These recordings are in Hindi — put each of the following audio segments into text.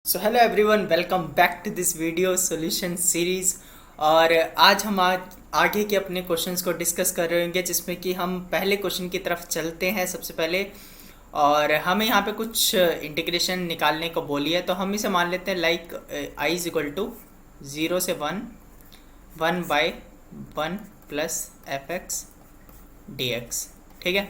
So hello everyone, welcome back to this video solution series. और आज हम आगे के अपने क्वेश्चंस को डिस्कस कर रहे होंगे, जिसमें कि हम पहले क्वेश्चन की तरफ चलते हैं सबसे पहले। और हमें यहाँ पे कुछ इंटीग्रेशन निकालने को बोली है, तो हम इसे मान लेते हैं like I is equal to 0 से 1 1/1 plus F X D X. ठीक है।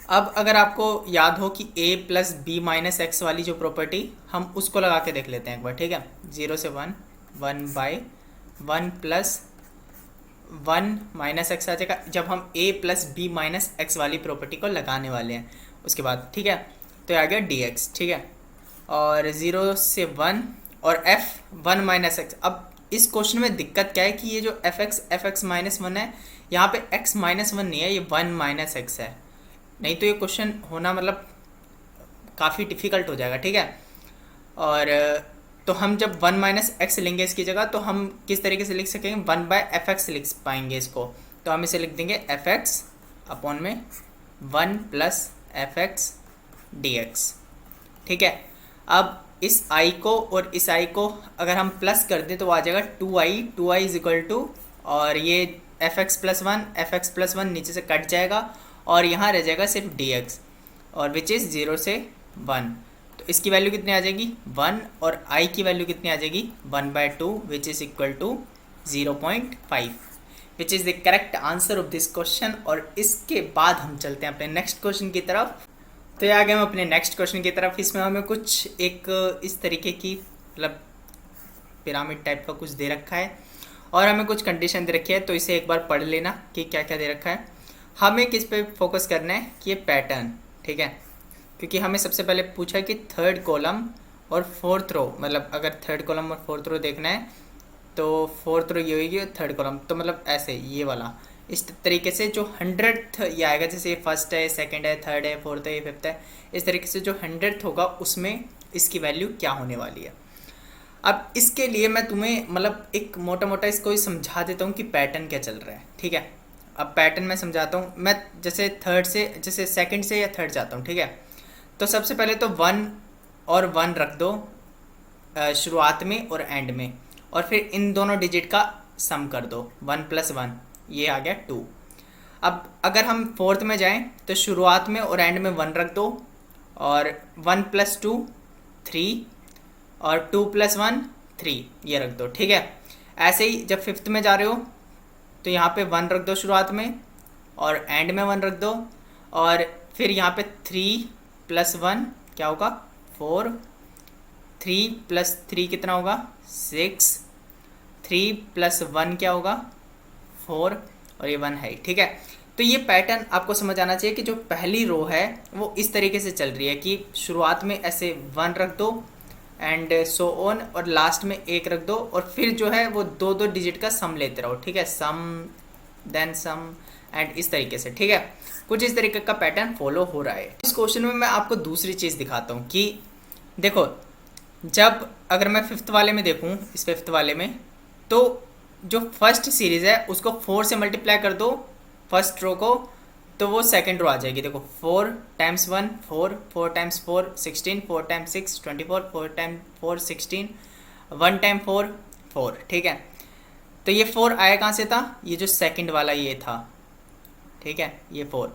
अब अगर आपको याद हो कि a plus B minus X वाली जो प्रॉपर्टी, हम उसको लगा के देख लेते हैं एक बार। ठीक है। 0 से 1 1/1 प्लस 1 माइनस एक्स आ जाएगा जब हम a plus B minus X वाली प्रॉपर्टी को लगाने वाले हैं उसके बाद। ठीक है। तो आ गया डी एक्स। ठीक है। और 0 से 1 और f 1 माइनस एक्स। अब इस क्वेश्चन में दिक्कत क्या है कि ये जो एफ एक्स माइनस वन है, यहाँ पे x माइनस वन नहीं है, ये 1 माइनस एक्स है। नहीं तो ये क्वेश्चन होना मतलब काफ़ी डिफ़िकल्ट हो जाएगा। ठीक है। और तो हम जब 1 माइनस एक्स लेंगे इसकी जगह, तो हम किस तरीके से लिख सकेंगे, 1/f(x) लिख पाएंगे इसको। तो हम इसे लिख देंगे f(x) अपॉन में 1 प्लस f(x) dx। ठीक है। अब इस i को और इस i को अगर हम प्लस कर दें तो वो आ जाएगा 2i इज इक्वल टू, और ये f(x+1) नीचे से कट जाएगा और यहाँ रह जाएगा सिर्फ dx, और विच इज़ 0 से 1। तो इसकी वैल्यू कितनी आ जाएगी 1, और i की वैल्यू कितनी आ जाएगी 1/2 which is equal to 0.5, which is the correct answer of this question. और इसके बाद हम चलते हैं अपने नेक्स्ट क्वेश्चन की तरफ। तो ये आ गए हम अपने नेक्स्ट क्वेश्चन की तरफ। इसमें हमें कुछ एक इस तरीके की मतलब पिरामिड टाइप का कुछ दे रखा है और हमें कुछ कंडीशन दे रखी है, तो इसे एक बार पढ़ लेना कि क्या क्या दे रखा है। हमें किस पे फोकस करना है कि ये पैटर्न। ठीक है। क्योंकि हमें सबसे पहले पूछा है कि थर्ड कॉलम और फोर्थ रो, मतलब अगर थर्ड कॉलम और फोर्थ रो देखना है तो फोर्थ रो ये होगी, थर्ड कॉलम तो मतलब ऐसे ये वाला इस तरीके से जो 100th ये आएगा, जैसे ये फर्स्ट है, सेकंड है, थर्ड है, फोर्थ है, ये फिफ्थ है, इस तरीके से जो 100th होगा उसमें इसकी वैल्यू क्या होने वाली है। अब इसके लिए मैं तुम्हें मतलब एक मोटा मोटा इसको ही समझा देता हूँ कि पैटर्न क्या चल रहा है। ठीक है। अब पैटर्न मैं समझाता हूँ। मैं जैसे सेकंड से या थर्ड जाता हूँ। ठीक है। तो सबसे पहले तो 1 और 1 रख दो शुरुआत में और एंड में, और फिर इन दोनों डिजिट का सम कर दो, 1 + 1, ये आ गया 2। अब अगर हम फोर्थ में जाएं तो शुरुआत में और एंड में 1 रख दो, और 1 + 2 3, और 2 + 1 3, ये रख दो। ठीक है। ऐसे ही जब फिफ्थ में जा रहे हो तो यहाँ पे 1 रख दो शुरुआत में, और एंड में 1 रख दो, और फिर यहाँ पे 3 + 1 क्या होगा 4, 3 + 3 कितना होगा 6, 3 + 1 क्या होगा 4, और ये 1 है। ठीक है। तो ये पैटर्न आपको समझ आना चाहिए कि जो पहली रो है वो इस तरीके से चल रही है कि शुरुआत में ऐसे 1 रख दो एंड सो ऑन, और लास्ट में 1 रख दो, और फिर जो है वो दो दो डिजिट का सम लेते रहो। ठीक है। सम देन सम एंड इस तरीके से। ठीक है। कुछ इस तरीके का पैटर्न फॉलो हो रहा है। इस क्वेश्चन में मैं आपको दूसरी चीज़ दिखाता हूँ कि देखो, जब अगर मैं फिफ्थ वाले में देखूँ, इस फिफ्थ वाले में, तो जो फर्स्ट सीरीज़ है उसको 4 से मल्टीप्लाई कर दो फर्स्ट रो को, तो वो सेकंड रो आ जाएगी। देखो 4 × 1 4, 4 × 4 16, 4 × 6 24, 4 × 4 16, 1 × 4 4। ठीक है। तो ये 4 आया कहाँ से था, ये जो सेकंड वाला ये था। ठीक है। ये 4।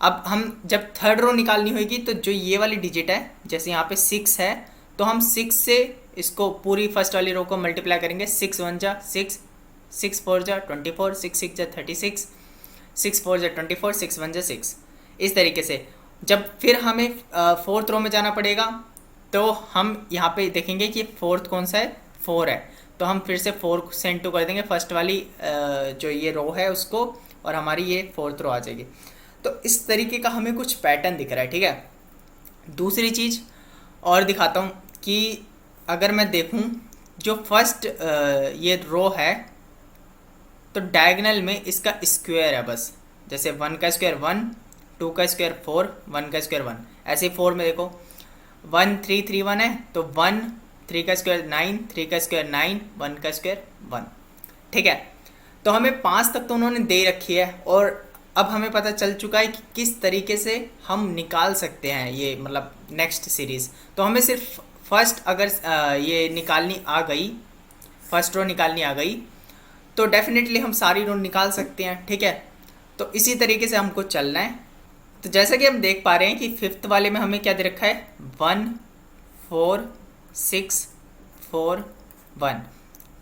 अब हम जब थर्ड रो निकालनी होगी तो जो ये वाली डिजिट है, जैसे यहाँ पे 6 है, तो हम 6 से इसको पूरी फर्स्ट वाली रो को मल्टीप्लाई करेंगे। 6 × 1 = 6, 6 × 4 = 24, 6 × 6 = 36, 6 × 4 = 24, 6 × 1 = 6। इस तरीके से जब फिर हमें फोर्थ रो में जाना पड़ेगा, तो हम यहाँ पे देखेंगे कि फोर्थ कौन सा है 4 है, तो हम फिर से 4 से इंटू कर देंगे फर्स्ट वाली जो ये रो है उसको, और हमारी ये फोर्थ रो आ जाएगी। तो इस तरीके का हमें कुछ पैटर्न दिख रहा है। ठीक है। दूसरी चीज़ और दिखाता हूँ कि अगर मैं देखूँ जो फर्स्ट ये रो है, तो डायगोनल में इसका स्क्वायर है बस, जैसे 1 का स्क्वायर 1, 2 का स्क्वायर 4, 1 का स्क्वायर 1, ऐसे ही 4 में देखो 1 3 3 1 है, तो 1, 3 का स्क्वायर 9, 3 का स्क्वायर 9, 1 का स्क्वायर 1। ठीक है। तो हमें 5 तक तो उन्होंने दे रखी है, और अब हमें पता चल चुका है कि किस तरीके से हम निकाल सकते हैं ये मतलब नेक्स्ट सीरीज़। तो हमें सिर्फ फर्स्ट अगर ये निकालनी आ गई, फर्स्ट रो निकालनी आ गई, तो डेफिनेटली हम सारी रो निकाल सकते हैं, ठीक है। तो इसी तरीके से हमको चलना है। तो जैसा कि हम देख पा रहे हैं कि फिफ्थ वाले में हमें क्या दे रखा है, 1 4 6 4 1,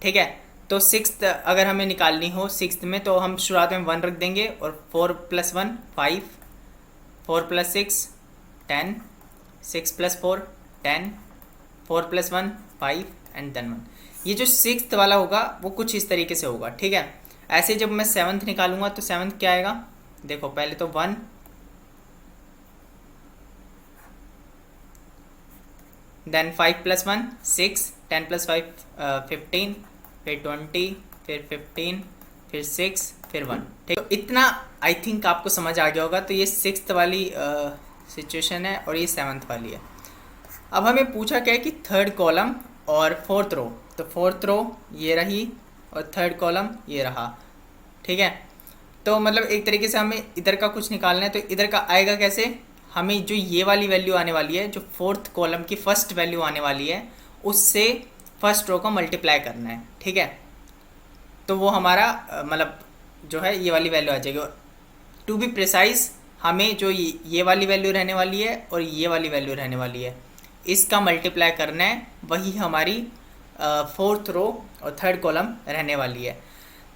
ठीक है। तो सिक्स्थ अगर हमें निकालनी हो सिक्स्थ में, तो हम शुरुआत में 1 रख देंगे और 4 + 1 5, 4 + 6 10, 6 + 4 10, 4 + 1 5 एंड देन 1। ये जो सिक्स्थ वाला होगा वो कुछ इस तरीके से होगा, ठीक है। ऐसे जब मैं सेवन्थ निकालूंगा तो सेवन्थ क्या आएगा, देखो पहले तो 1, देन 5 + 1 6, 10 + 5 15, फिर 20, फिर 15, फिर 6, फिर 1, ठीक। तो इतना आई थिंक आपको समझ आ गया होगा। तो ये सिक्स्थ वाली सिचुएशन है और ये सेवन्थ वाली है। अब हमें पूछा क्या है कि थर्ड कॉलम और फोर्थ रो, तो फोर्थ रो ये रही और थर्ड कॉलम ये रहा, ठीक है। तो मतलब एक तरीके से हमें इधर का कुछ निकालना है, तो इधर का आएगा कैसे, हमें जो ये वाली वैल्यू आने वाली है, जो फोर्थ कॉलम की फर्स्ट वैल्यू आने वाली है, उससे फर्स्ट रो को मल्टीप्लाई करना है, ठीक है। तो वो हमारा मतलब जो है ये वाली वैल्यू आ जाएगी। टू बी प्रिसाइज हमें जो ये वाली वैल्यू रहने वाली है और ये वाली वैल्यू रहने वाली है, इसका मल्टीप्लाई करना है, वही हमारी फोर्थ रो और थर्ड कॉलम रहने वाली है।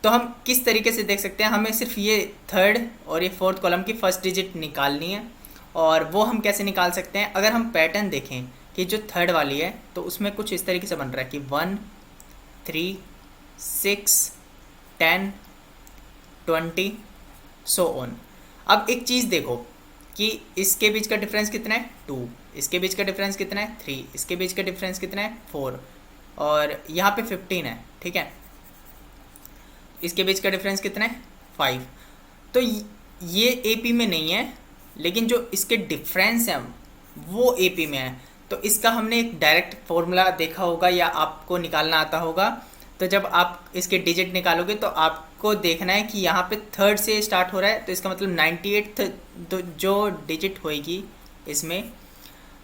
तो हम किस तरीके से देख सकते हैं, हमें सिर्फ ये थर्ड और ये फोर्थ कॉलम की फर्स्ट डिजिट निकालनी है। और वो हम कैसे निकाल सकते हैं, अगर हम पैटर्न देखें कि जो थर्ड वाली है तो उसमें कुछ इस तरीके से बन रहा है कि 1 3 6 10 20 सो ऑन। अब एक चीज़ देखो कि इसके बीच का डिफरेंस कितना है 2, इसके बीच का डिफरेंस कितना है 3, इसके बीच का डिफरेंस कितना है 4, और यहाँ पे 15 है, ठीक है। इसके बीच का डिफरेंस कितना है 5। तो ये एपी में नहीं है, लेकिन जो इसके डिफरेंस हैं वो एपी में है। तो इसका हमने एक डायरेक्ट फॉर्मूला देखा होगा या आपको निकालना आता होगा। तो जब आप इसके डिजिट निकालोगे तो आपको देखना है कि यहाँ पे थर्ड से स्टार्ट हो रहा है, तो इसका मतलब 98 जो डिजिट होएगी इसमें,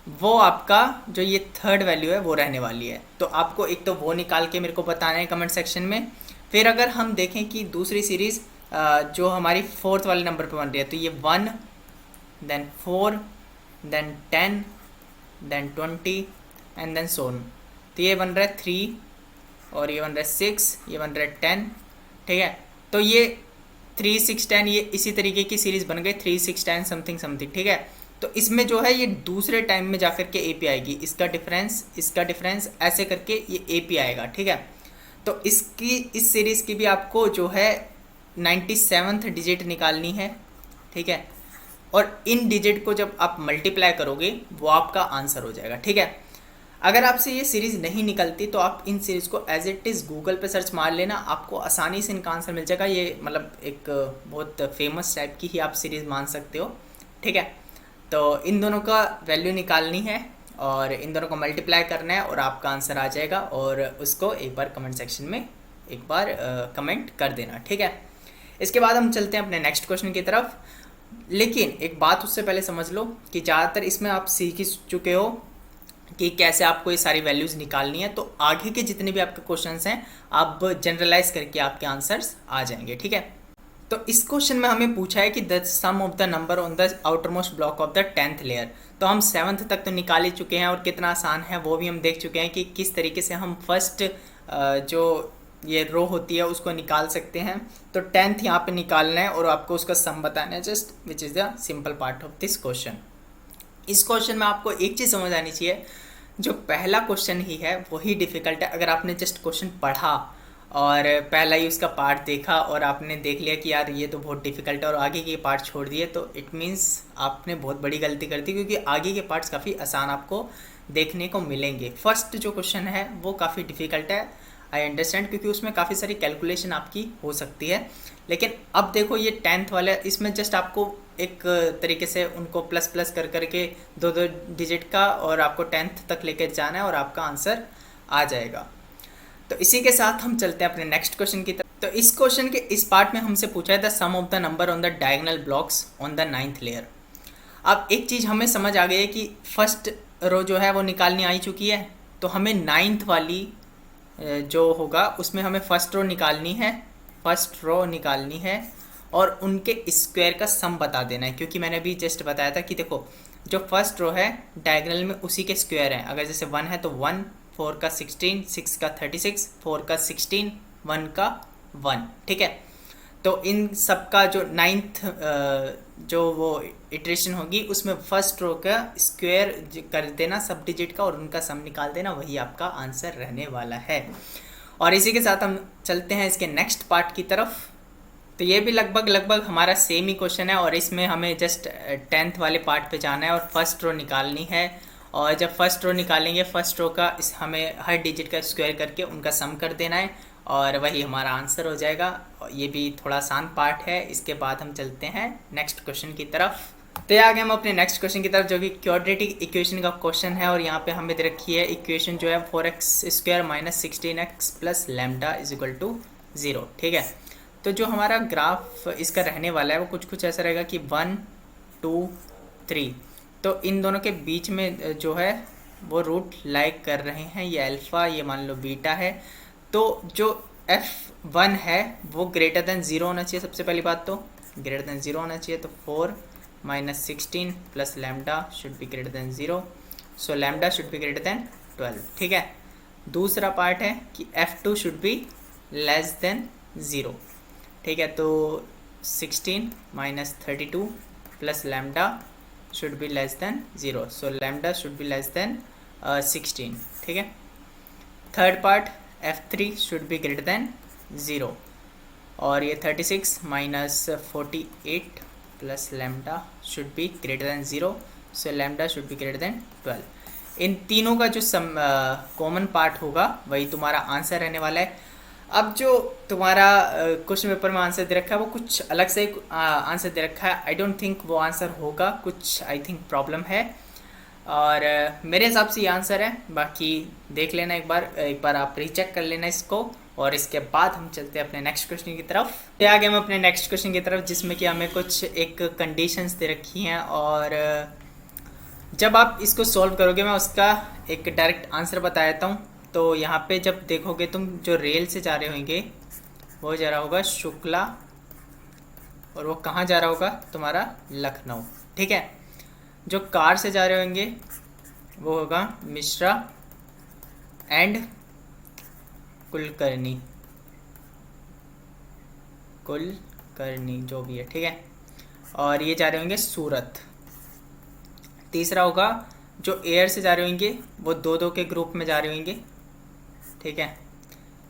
वो आपका जो ये थर्ड वैल्यू है वो रहने वाली है। तो आपको एक तो वो निकाल के मेरे को बताना है कमेंट सेक्शन में। फिर अगर हम देखें कि दूसरी सीरीज़ जो हमारी फोर्थ वाले नंबर पे बन रही है, तो ये 1 then 4 then 10 then 20 and then so on. तो ये बन रहा है 3 और ये बन रहा है 6, ये बन रहा है 10, ठीक है। तो ये 3 6 10 ये इसी तरीके की सीरीज़ बन गई 3 6 10 समथिंग समथिंग, ठीक है। तो इसमें जो है ये दूसरे टाइम में जाकर के एपी आएगी, इसका डिफरेंस ऐसे करके ये एपी आएगा, ठीक है। तो इसकी इस सीरीज़ की भी आपको जो है 97th डिजिट निकालनी है, ठीक है। और इन डिजिट को जब आप मल्टीप्लाई करोगे वो आपका आंसर हो जाएगा, ठीक है। अगर आपसे ये सीरीज़ नहीं निकलती तो आप इन सीरीज़ को एज इट इज़ गूगल पे सर्च मार लेना, आपको आसानी से इनका आंसर मिल जाएगा। ये मतलब एक बहुत फेमस टाइप की ही आप सीरीज़ मान सकते हो, ठीक है। तो इन दोनों का वैल्यू निकालनी है और इन दोनों को मल्टीप्लाई करना है और आपका आंसर आ जाएगा। और उसको एक बार कमेंट सेक्शन में एक बार कमेंट कर देना, ठीक है। इसके बाद हम चलते हैं अपने नेक्स्ट क्वेश्चन की तरफ। लेकिन एक बात उससे पहले समझ लो कि ज़्यादातर इसमें आप सीख ही चुके हो कि कैसे आपको ये सारी वैल्यूज़ निकालनी है। तो आगे के जितने भी आपके क्वेश्चंस हैं आप जनरलाइज करके आपके आंसर्स आ जाएंगे, ठीक है। तो इस क्वेश्चन में हमें पूछा है कि the sum of the number on the outermost block of the 10th layer. तो हम 7th तक तो निकाल ही चुके हैं और कितना आसान है वो भी हम देख चुके हैं कि किस तरीके से हम फर्स्ट जो ये रो होती है उसको निकाल सकते हैं। तो 10th यहाँ पे निकालना है और आपको उसका सम बताना है, just which is the simple part of this question. इस क्वेश्चन में आपको एक चीज़ समझ आनी चाहिए, जो पहला क्वेश्चन ही है वही डिफ़िकल्ट है। अगर आपने जस्ट क्वेश्चन पढ़ा और पहला ही उसका पार्ट देखा और आपने देख लिया कि यार ये तो बहुत डिफ़िकल्ट है और आगे के पार्ट छोड़ दिए, तो इट मीन्स आपने बहुत बड़ी गलती कर दी, क्योंकि आगे के पार्ट्स काफ़ी आसान आपको देखने को मिलेंगे। फर्स्ट जो क्वेश्चन है वो काफ़ी डिफ़िकल्ट है, आई अंडरस्टैंड, क्योंकि उसमें काफ़ी सारी कैलकुलेशन आपकी हो सकती है। लेकिन अब देखो ये 10th वाले, इसमें जस्ट आपको एक तरीके से उनको प्लस प्लस कर करके दो डिजिट का और आपको 10th तक लेके जाना है और आपका आंसर आ जाएगा। तो इसी के साथ हम चलते हैं अपने नेक्स्ट क्वेश्चन की तरफ। तो इस क्वेश्चन के इस पार्ट में हमसे पूछा है the sum of the number on the diagonal blocks on the 9th layer. अब एक चीज़ हमें समझ आ गई है कि फर्स्ट रो जो है वो निकालनी आ चुकी है, तो हमें नाइन्थ वाली जो होगा उसमें हमें फर्स्ट रो निकालनी है, फर्स्ट रो निकालनी है और उनके स्क्वायर का सम बता देना है। क्योंकि मैंने अभी जस्ट बताया था कि देखो जो फर्स्ट रो है डायगोनल में उसी के स्क्वायर हैं। अगर जैसे 1 है तो 1, 4 का 16, 6 का 36, 4 का 16, 1 का 1, ठीक है। तो इन सब का जो नाइन्थ जो वो इटरेशन होगी उसमें फर्स्ट रो का स्क्वायर कर देना सब डिजिट का और उनका सम निकाल देना, वही आपका आंसर रहने वाला है। और इसी के साथ हम चलते हैं इसके नेक्स्ट पार्ट की तरफ। तो ये भी लगभग हमारा सेम ही क्वेश्चन है और इसमें हमें जस्ट 10th वाले पार्ट पे जाना है और फर्स्ट रो निकालनी है। और जब फर्स्ट रो निकालेंगे फर्स्ट रो का हमें हर डिजिट का स्क्वायर करके उनका सम कर देना है और वही हमारा आंसर हो जाएगा। ये भी थोड़ा आसान पार्ट है। इसके बाद हम चलते हैं नेक्स्ट क्वेश्चन की तरफ। तो ये आगे हम अपने नेक्स्ट क्वेश्चन की तरफ जो कि क्वाड्रेटिक इक्वेशन का क्वेश्चन है और यहाँ पे हमें दे रखी है इक्वेशन जो है 4x² - 16x + लैम्डा = 0, ठीक है। तो जो हमारा ग्राफ इसका रहने वाला है वो कुछ ऐसा रहेगा कि 1, 2, 3, तो इन दोनों के बीच में जो है वो रूट लाइक कर रहे हैं, ये अल्फ़ा, ये मान लो बीटा है। तो जो f1 है वो ग्रेटर देन 0 होना चाहिए। सबसे पहली बात तो ग्रेटर देन 0 होना चाहिए, तो 4 - 16 + lambda should be greater than 0, so lambda should be greater than 12, ठीक है। दूसरा पार्ट है कि f2 should be less than 0, ठीक है। तो 16 - 32 + lambda should be less than 0, so lambda should be less than 16, ठीक है। Third part f3 should be greater than 0 और ये 36 - 48 + lambda should be greater than 0, so lambda should be greater than 12। इन तीनों का जो कॉमन पार्ट होगा वही तुम्हारा आंसर रहने वाला है। अब जो तुम्हारा क्वेश्चन पेपर में आंसर दे रखा है वो कुछ अलग से आंसर दे रखा है। आई डोंट थिंक वो आंसर होगा, कुछ आई थिंक प्रॉब्लम है और मेरे हिसाब से ये आंसर है। बाकी देख लेना एक बार आप रीचेक कर लेना इसको और इसके बाद हम चलते हैं अपने नेक्स्ट क्वेश्चन की तरफ। तो आगे हम अपने नेक्स्ट क्वेश्चन की तरफ जिसमें कि हमें कुछ एक कंडीशंस दे रखी हैं और जब आप इसको सॉल्व करोगे मैं उसका एक डायरेक्ट आंसर बता देता हूँ। तो यहाँ पे जब देखोगे तुम जो रेल से जा रहे होंगे वो जा रहा होगा शुक्ला और वो कहाँ जा रहा होगा तुम्हारा लखनऊ, ठीक है। जो कार से जा रहे होंगे वो होगा मिश्रा एंड कुलकर्णी जो भी है, ठीक है। और ये जा रहे होंगे सूरत। तीसरा होगा जो एयर से जा रहे होंगे वो 2-2 के ग्रुप में जा रहे होंगे, ठीक है।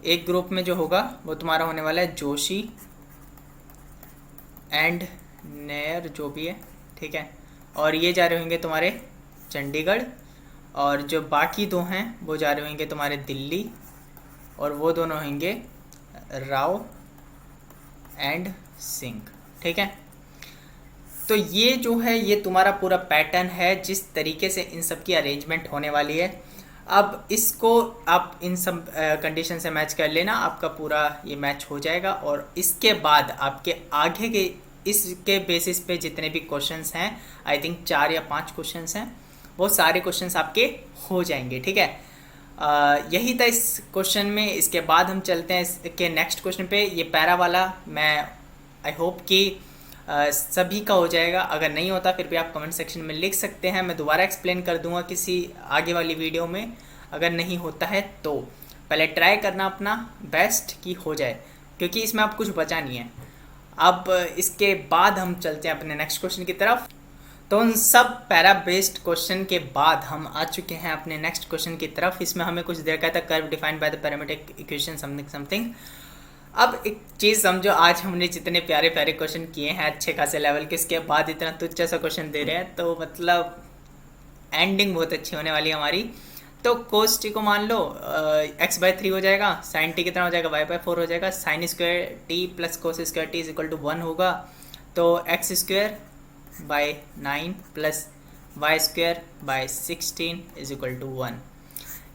एक ग्रुप में जो होगा वो तुम्हारा होने वाला है जोशी एंड नेयर जो भी है, ठीक है। और ये जा रहे होंगे तुम्हारे चंडीगढ़ और जो बाकी 2 हैं वो जा रहे होंगे तुम्हारे दिल्ली और वो दोनों होंगे राव एंड सिंह, ठीक है। तो ये जो है ये तुम्हारा पूरा पैटर्न है जिस तरीके से इन सब की अरेंजमेंट होने वाली है। अब इसको आप इन सब कंडीशन से मैच कर लेना, आपका पूरा ये मैच हो जाएगा और इसके बाद आपके आगे के इसके बेसिस पे जितने भी क्वेश्चंस हैं, आई थिंक 4 या 5 क्वेश्चंस हैं, वो सारे क्वेश्चंस आपके हो जाएंगे, ठीक है। यही था इस क्वेश्चन में। इसके बाद हम चलते हैं इसके नेक्स्ट क्वेश्चन पे। ये पैरा वाला मैं आई होप कि सभी का हो जाएगा। अगर नहीं होता फिर भी आप कमेंट सेक्शन में लिख सकते हैं, मैं दोबारा एक्सप्लेन कर दूंगा किसी आगे वाली वीडियो में। अगर नहीं होता है तो पहले ट्राई करना अपना बेस्ट कि हो जाए, क्योंकि इसमें आप कुछ बचा नहीं है। अब इसके बाद हम चलते हैं अपने नेक्स्ट क्वेश्चन की तरफ। तो उन सब पैरा बेस्ड क्वेश्चन के बाद हम आ चुके हैं अपने नेक्स्ट क्वेश्चन की तरफ। इसमें हमें कुछ देर का था curve defined by the parametric equation something. अब एक चीज़ समझो, आज हमने जितने प्यारे प्यारे क्वेश्चन किए हैं अच्छे खासे लेवल के, इसके बाद इतना तुच्छ सा क्वेश्चन दे रहे हैं, तो मतलब एंडिंग बहुत अच्छी होने वाली है हमारी। तो cos t को मान लो x/3 हो जाएगा, sin t कितना हो जाएगा y/4 हो जाएगा, sin square t plus cos square t = 1 होगा। तो x²/9 प्लस y²/16 = 1।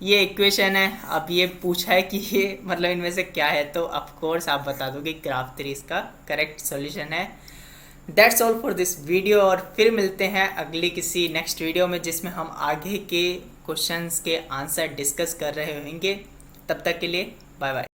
ये इक्वेशन है। अब ये पूछा है कि ये मतलब इनमें से क्या है, तो ऑफ कोर्स आप बता दो कि ग्राफ 3 इसका करेक्ट सॉल्यूशन है। That's all for this video, और फिर मिलते हैं अगली किसी नेक्स्ट वीडियो में जिसमें हम आगे के क्वेश्चंस के आंसर डिस्कस कर रहे होंगे। तब तक के लिए बाय बाय।